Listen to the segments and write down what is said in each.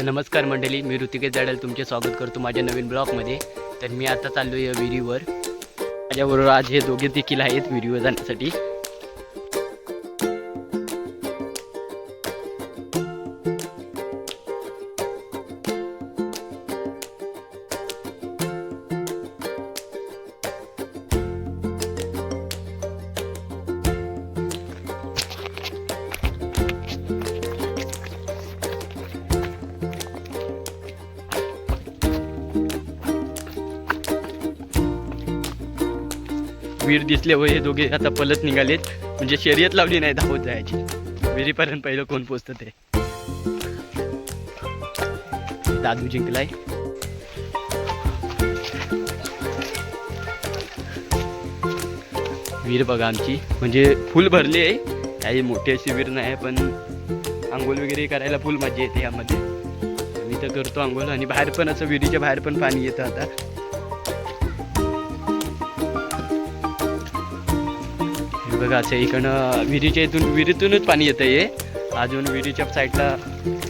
तर नमस्कार मंडळी, मी ऋतिकेश जाडल तुमचे स्वागत करतो माझ्या नवीन ब्लॉगमध्ये. तर मी आता चाललो आहे विहिरीवर. माझ्याबरोबर आज हे दोघे देखील आहेत विहिरीवर जाण्यासाठी. विहीर दिसल्यावर हे दोघे आता पलत निघालेत. म्हणजे शर्यत लावली नाही धावत जायची. विहिरीपर्यंत पहिलं कोण पोचतं ते. दादू जिंकलाय. विहीर बघा आमची, म्हणजे फुल भरली आहे. काही मोठी अशी विहीर नाही, पण आंघोळ वगैरे करायला फुल मजा येते यामध्ये. मी तर करतो आंघोळ. आणि बाहेर पण असं विहिरीच्या बाहेर पण पाणी येतं आता. बघा असं इकडनं विहिरीतूनच पाणी येतं आहे. अजून विहिरीच्या साईडला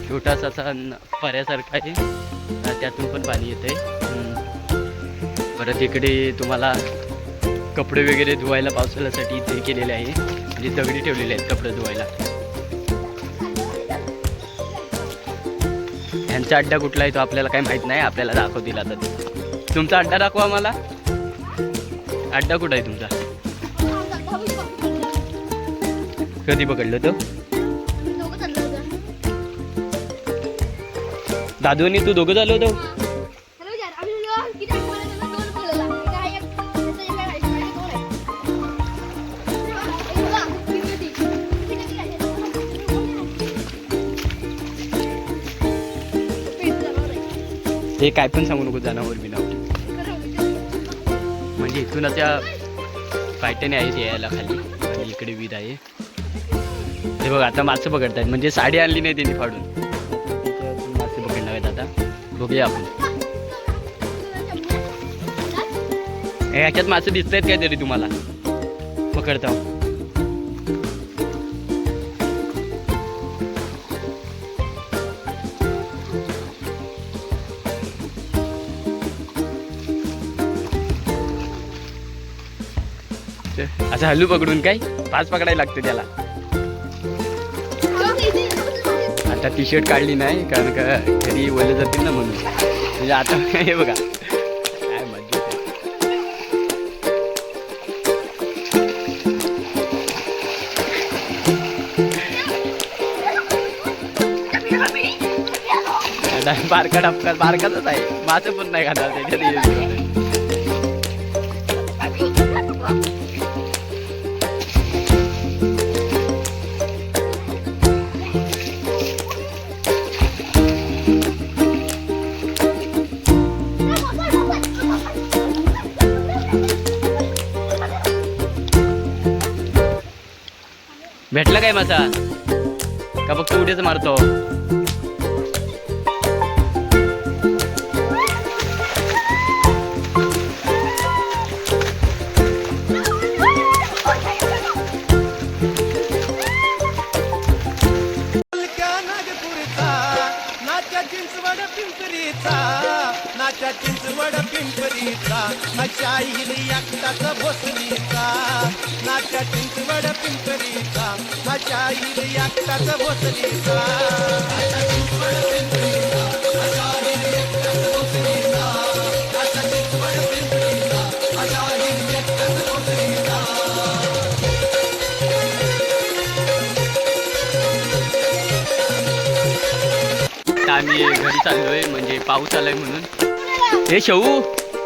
छोटासा असा पर्यासारखा आहे, त्यातून पण पाणी येतं आहे. परत इकडे तुम्हाला कपडे वगैरे धुवायला पावसाळ्यासाठी इथे केलेले आहे. म्हणजे दगडी ठेवलेले आहेत कपडे धुवायला. यांचा अड्डा कुठला आहे तो आपल्याला काही माहीत नाही. आपल्याला दाखवतील आता. तुमचा अड्डा दाखवा मला. अड्डा कुठं आहे तुमचा? कधी पकडलं तो? दादू आणि तू दोघं झालो होतो. ते काय पण सांगू नको जनावर बिनावर. म्हणजे इथून त्या पायट्याने आहेत यायला खाली. आणि इकडे विहीर आहे. हे बघा आता मासे पकडतायत. म्हणजे साडी आणली नाही त्यांनी फाडून. मासे पकडणार आहेत आता. बघूया आपण. ह्याच्यात मासे दिसत आहेत काय तरी तुम्हाला? पकडता असं हल्लू पकडून काय 5 पकडायला लागते त्याला. आता टी शर्ट काढली नाही कारण का घरी ओले जातील ना म्हणून. म्हणजे आता हे बघा काय मजा. बारका डबका बारकाच आहे. मासे पण नाही खाणार त्याच्यात. भेटला काय मासा का फक्त उड्याच मारतो? नाच्या चिंचवड पिंपरीचा शाहीर एकटाचा भोसरीचा. नाच्या चिंचवड पिंपरीचा शाहीर एकटाचा भोसरीचा. आम्ही घरी चाललोय. म्हणजे पाऊस आलाय म्हणून. हे शहू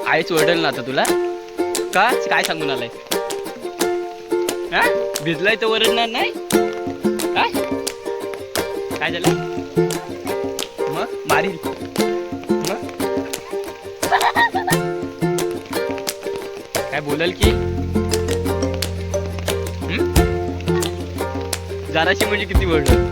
आईच ओरडल ना आता तुला. का काय सांगून आलाय? हा भिजलाय तर ओरडणार नाही काय? काय झालं मग? मारील मग. काय बोलल की? जराशी म्हणजे किती ओरडल?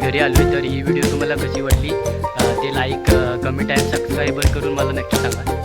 घरी आलो आहे. तर ही व्हिडिओ तुम्हाला कशी वाटली ते लाईक कमेंट आणि सबस्क्राईबर करून मला नक्की सांगा.